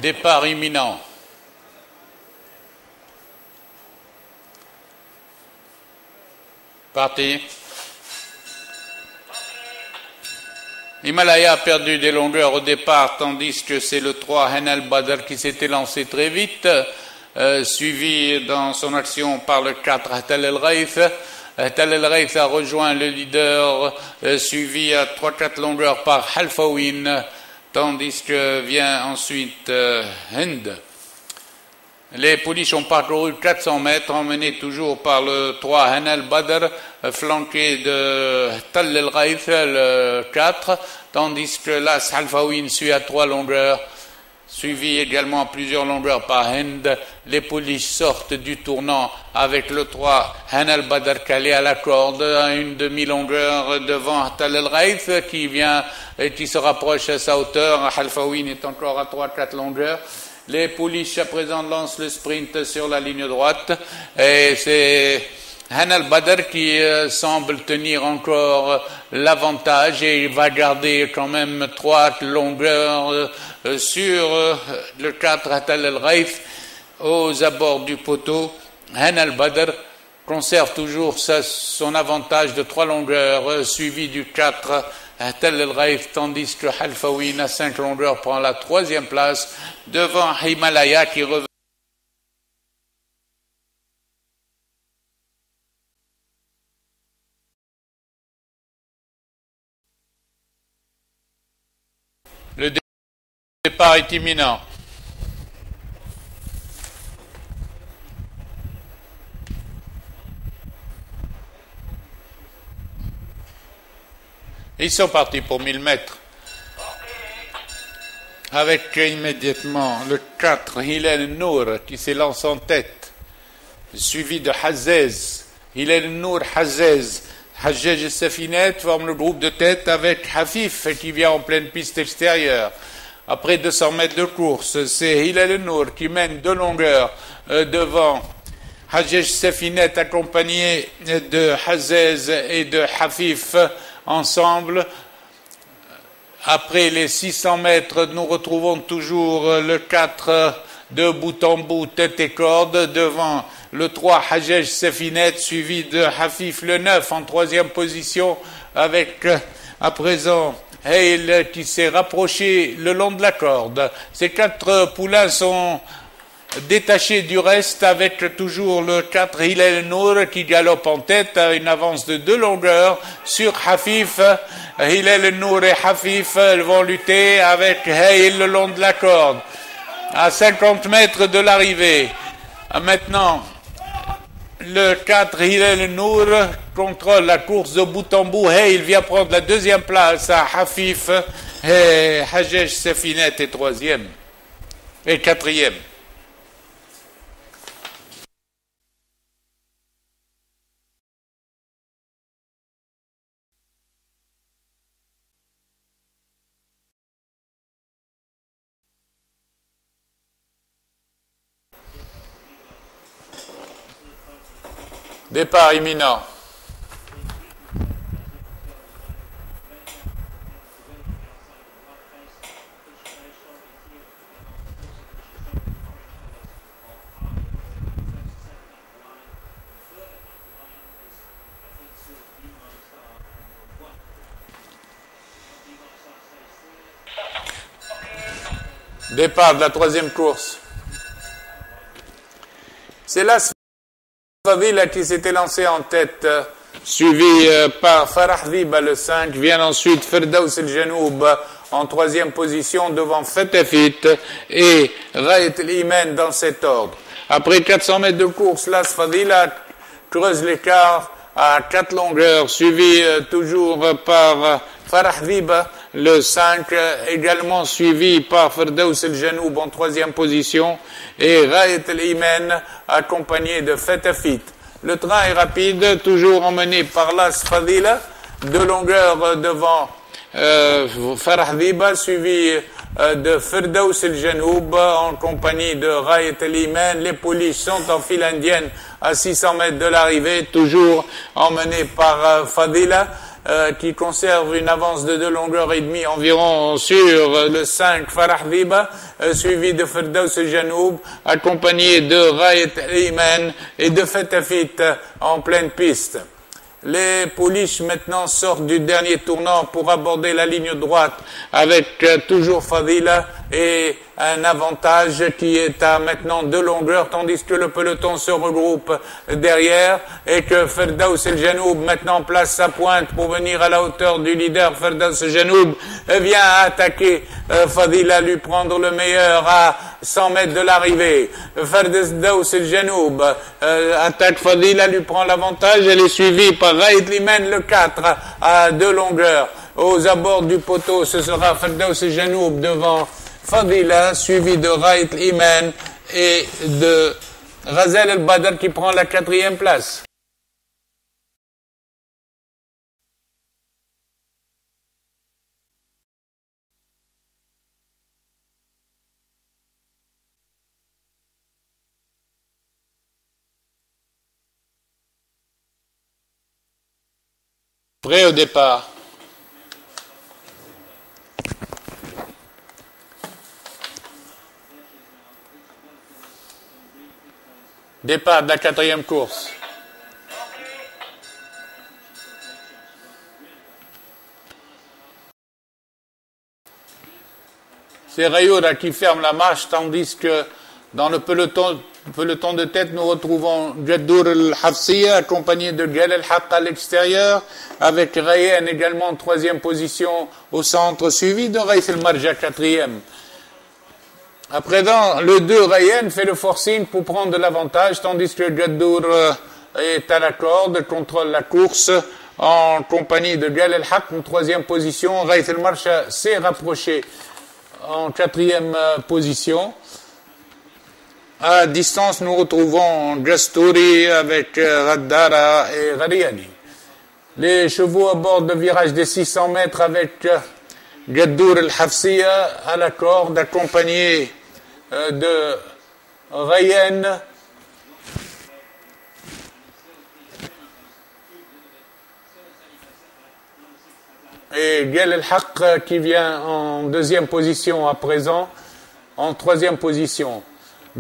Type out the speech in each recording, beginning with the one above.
Départ imminent. Parti. Himalaya a perdu des longueurs au départ, tandis que c'est le 3 Hanal Badr qui s'était lancé très vite, suivi dans son action par le 4 Tal el-Raif. Tal el-Raif a rejoint le leader, suivi à 3-4 longueurs par Halfawin, tandis que vient ensuite Hind. Les pouliches ont parcouru 400 mètres, emmenés toujours par le 3 Hanal Badr, flanqué de Tal el-Raif, le 4, tandis que l'As Halfawin suit à 3 longueurs, suivi également à plusieurs longueurs par Hind. Les pouliches sortent du tournant avec le 3 Hanal Badr calé à la corde à une demi-longueur devant Tal el-Raif qui vient et qui se rapproche à sa hauteur. Halfawin est encore à 3-4 longueurs. Les pouliches à présent lancent le sprint sur la ligne droite et c'est Hanal Badr qui semble tenir encore l'avantage et il va garder quand même 3 longueurs sur le 4 Tal el-Raif aux abords du poteau. Hanal Badr conserve toujours son avantage de 3 longueurs suivi du 4 Tal el-Raif, tandis que Halfawin à 5 longueurs prend la 3e place devant Himalaya qui revient. Le départ est imminent. Ils sont partis pour 1000 mètres. Avec immédiatement le 4 Hilal Nour qui s'élance en tête, suivi de Hazez. Hilal Nour, Hazez. Hajjaj Safinet forme le groupe de tête avec Hafif qui vient en pleine piste extérieure. Après 200 mètres de course, c'est Hilal Nour qui mène 2 longueurs devant Hajjaj Safinet accompagné de Hazez et de Hafif ensemble. Après les 600 mètres, nous retrouvons toujours le 4 de bout en bout, tête et corde, devant le 3 Hajjaj Safinet, suivi de Hafif le 9 en 3e position, avec à présent Hale qui s'est rapproché le long de la corde. Ces 4 poulains sont détachés du reste avec toujours le 4 Hilal Nour qui galope en tête à une avance de 2 longueurs sur Hafif. Hilal Nour et Hafif vont lutter avec Hale le long de la corde à 50 mètres de l'arrivée. Maintenant, le 4 Hilal Nour contrôle la course de bout en bout. Hale vient prendre la 2e place à Hafif et Hajjaj Safinet est 3e et 4e. Départ imminent. Départ de la 3e course. C'est là Fadila qui s'était lancé en tête, suivi par Farah Dhiba le 5, vient ensuite Firdaus el-Janoub en 3e position devant Fatafit et Rayet el-Iman dans cet ordre. Après 400 mètres de course, l'As Fadila creuse l'écart à 4 longueurs, suivi toujours par Farah Dhiba le 5, également suivi par Firdaus el-Janoub en 3e position et Rayet el-Iman accompagné de Fatafit. Le train est rapide, toujours emmené par l'As Fadila, 2 longueurs devant Farah Dhiba, suivi de Firdaus el-Janoub en compagnie de Rayet el-Iman. Les pouliches sont en file indienne à 600 mètres de l'arrivée, toujours emmenés par Fadila. qui conserve une avance de 2 longueurs et demie environ sur le 5 Farah Dhiba, suivi de Firdaus Janoub, accompagné de Rayet Iman et de Fetafit en pleine piste. Les pouliches maintenant sortent du dernier tournant pour aborder la ligne droite avec toujours Fadila et un avantage qui est à maintenant 2 longueurs, tandis que le peloton se regroupe derrière et que Firdaus El Janoub maintenant place sa pointe pour venir à la hauteur du leader. Firdaus El Janoub vient attaquer Fadila, lui prendre le meilleur à 100 mètres de l'arrivée. Firdaus El Janoub attaque Fadila, lui prend l'avantage. Elle est suivie par Raïd Limen, le 4 à 2 longueurs. Aux abords du poteau, ce sera Firdaus El Janoub devant Fadila, suivi de Raïd Iman et de Ghazal El-Badr qui prend la 4e place. Prêt au départ. Départ de la 4e course. C'est Rayoura qui ferme la marche, tandis que dans le peloton de tête, nous retrouvons Jaddour al-Hafsiya, accompagné de Gal al-Haq à l'extérieur, avec Rayen également en 3e position au centre, suivi de Raïs el-Marja 4e. À présent, le 2 Rayen fait le forcing pour prendre de l'avantage, tandis que Jaddour est à la corde, contrôle la course en compagnie de Gal el-Haq en 3e position. Raïs el-Marja s'est rapproché en 4e position. À distance, nous retrouvons Jastouri avec Raddara et Rariani. Les chevaux abordent le virage des 600 mètres avec Jaddour el-Hafsiya à la corde, accompagné de Rayen. Et Gal el-Haq qui vient en 2e position à présent, en 3e position.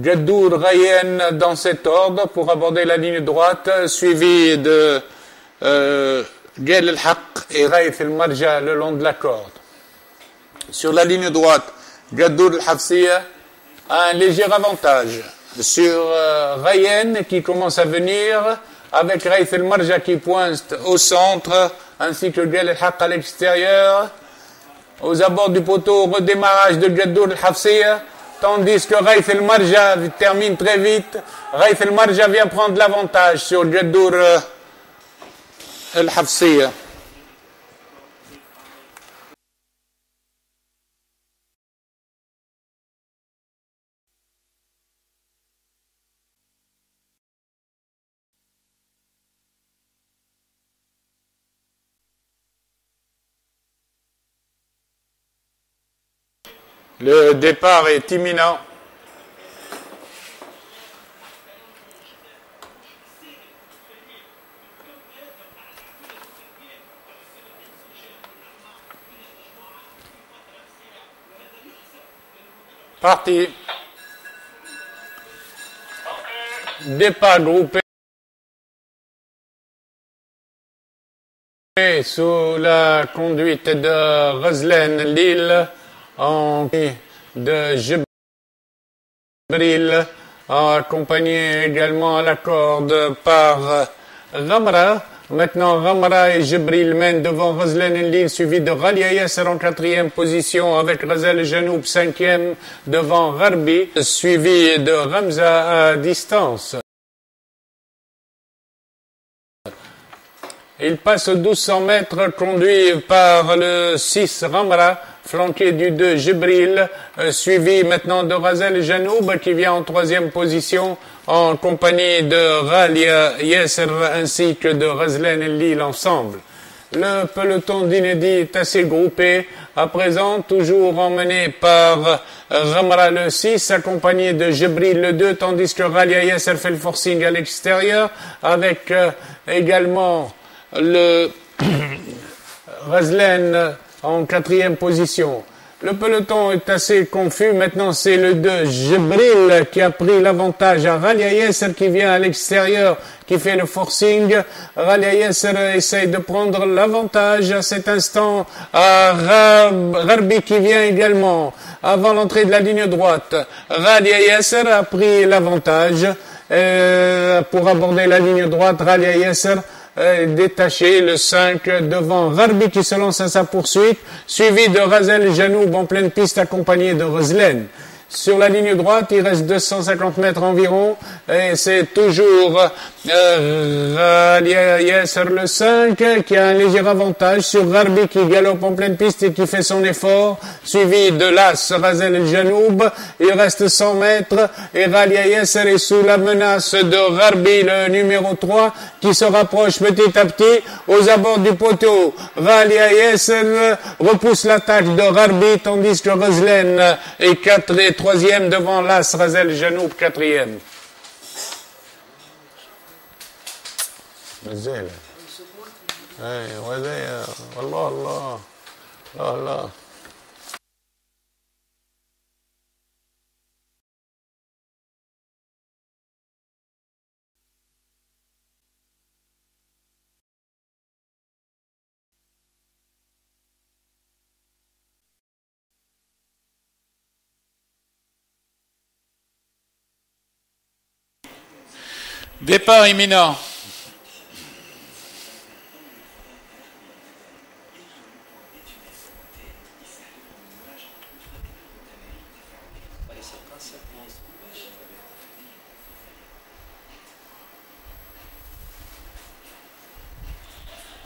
Jaddour, Rayen dans cet ordre pour aborder la ligne droite, suivi de Gal el-Haq et Raïf el-Marja le long de la corde. Sur la ligne droite, Jaddour el-Hafsiya a un léger avantage sur Rayen qui commence à venir, avec Raïf el-Marja qui pointe au centre, ainsi que Gal el-Haq à l'extérieur. Aux abords du poteau, redémarrage de Jaddour el-Hafsiya, tandis que Raïf el-Marja termine très vite. Raïf el-Marja vient prendre l'avantage sur Jaddour el-Hafsiya. Le départ est imminent. Parti. Départ groupé sous la conduite de Ghazlan Lille, en de Jibril, accompagné également à la corde par Ghamra. Maintenant, Ghamra et Jibril mènent devant Ghazlan Lille, suivi de Ghalia Yasser en 4e position, avec Ghazal Janoub 5e devant Gharbi, suivi de Ramza à distance. Il passe aux 1200 mètres, conduit par le 6 Ghamra, flanqué du 2 Jibril, suivi maintenant de Ghazal Janoub qui vient en 3e position en compagnie de Ghalia Yasser ainsi que de Ghazlan Lille ensemble. Le peloton d'inédit est assez groupé, à présent toujours emmené par Ghamra le 6 accompagné de Jibril le 2, tandis que Ghalia Yasser fait le forcing à l'extérieur avec également le Razlen en 4e position. Le peloton est assez confus. Maintenant, c'est le 2, Jebril, qui a pris l'avantage à Ralia Yesser qui vient à l'extérieur, qui fait le forcing. Ralia Yesser essaye de prendre l'avantage à cet instant à Gharbi qui vient également avant l'entrée de la ligne droite. Ralia Yesser a pris l'avantage pour aborder la ligne droite. Ralia Yesser détaché, le 5 devant Gharbi qui se lance à sa poursuite, suivi de Razel Janoub en pleine piste accompagné de Rozlen. Sur la ligne droite, il reste 250 mètres environ, et c'est toujours Yesser le 5 qui a un léger avantage sur Gharbi qui galope en pleine piste et qui fait son effort, suivi de l'As Razel El Janoub. Il reste 100 mètres et Ralia Yesser est sous la menace de Gharbi, le numéro 3, qui se rapproche petit à petit aux abords du poteau. Ralia Yesser repousse l'attaque de Gharbi tandis que Rozlen est 3e devant l'As Razel Janoub 4e. نزيله اي وزي والله الله الله الله. Départ imminent.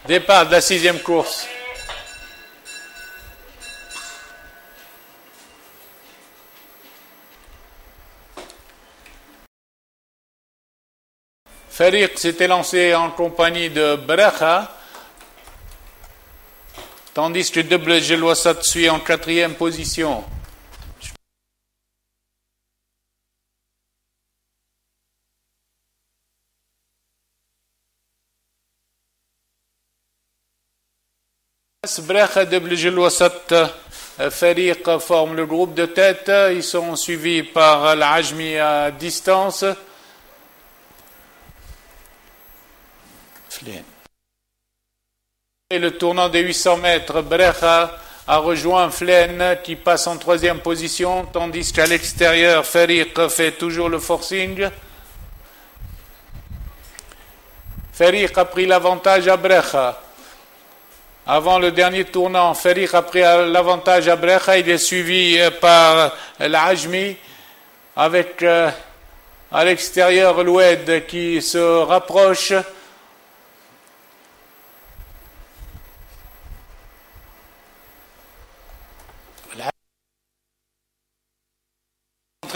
Départ de la 6e course. Fariq s'était lancé en compagnie de Bracha, tandis que Double Geloissat suit en 4e position. Bracha, Double Geloissat, Fariq forment le groupe de tête. Ils sont suivis par l'Ajmi à distance. Et le tournant des 800 mètres, Bracha a rejoint Flen qui passe en 3e position, tandis qu'à l'extérieur, Fariq fait toujours le forcing. Fariq a pris l'avantage à Bracha. Avant le dernier tournant, Fariq a pris l'avantage à Bracha. Il est suivi par l'Ajmi avec à l'extérieur l'Oued qui se rapproche.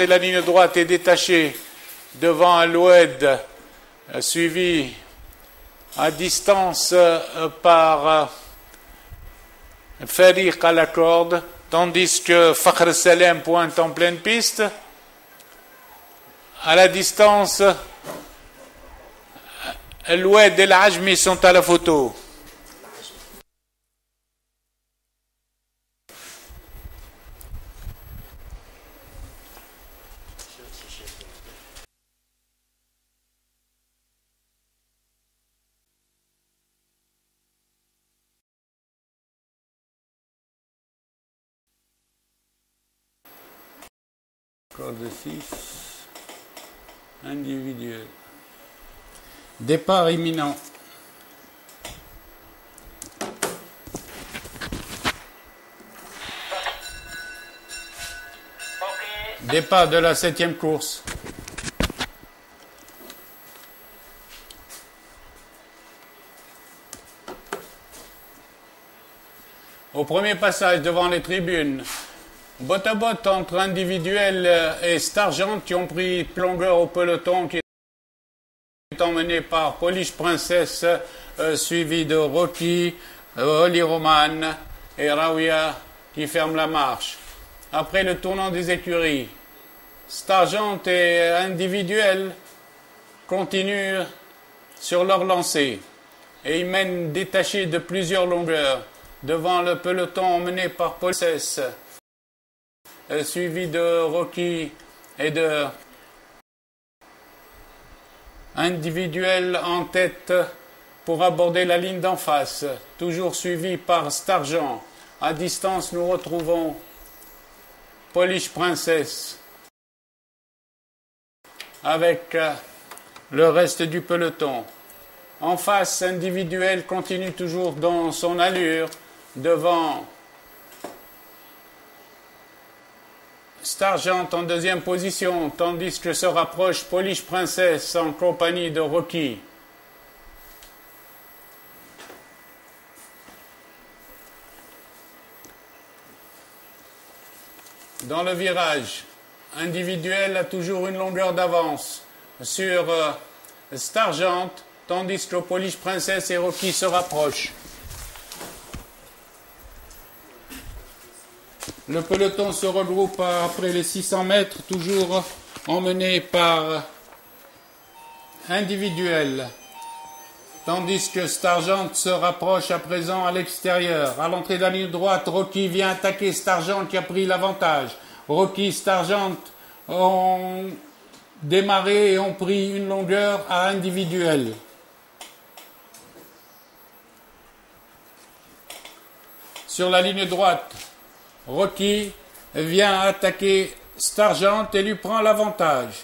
La ligne droite est détachée devant l'Oued, suivi à distance par Fariq à la corde, tandis que Fakhr Salem pointe en pleine piste. À la distance, l'Oued et l'Ajmi sont à la photo. De 6 individuel. Départ imminent. Départ de la 7e course. Au premier passage devant les tribunes, botte à botte entre individuel et Stargent qui ont pris longueur au peloton qui est emmené par Polish Princess, suivi de Rocky, Oli Roman et Rawia qui ferment la marche. Après le tournant des écuries, Stargent et individuel continuent sur leur lancée et ils mènent détachés de plusieurs longueurs. devant le peloton emmené par Polsès, suivi de Rocky et de Individuel en tête pour aborder la ligne d'en face, toujours suivi par Stargent. À distance, nous retrouvons Polish Princess avec le reste du peloton. En face, Individuel continue toujours dans son allure devant Stargent en deuxième position, tandis que se rapproche Polish Princess en compagnie de Rocky. Dans le virage, Individuel a toujours une longueur d'avance sur Stargent, tandis que Polish Princess et Rocky se rapprochent. Le peloton se regroupe après les 600 mètres, toujours emmené par Individuel, tandis que Stargent se rapproche à présent à l'extérieur. À l'entrée de la ligne droite, Rocky vient attaquer Stargent qui a pris l'avantage. Rocky et Stargent ont démarré et ont pris une longueur à Individuel. Sur la ligne droite, Rocky vient attaquer Stargent et lui prend l'avantage.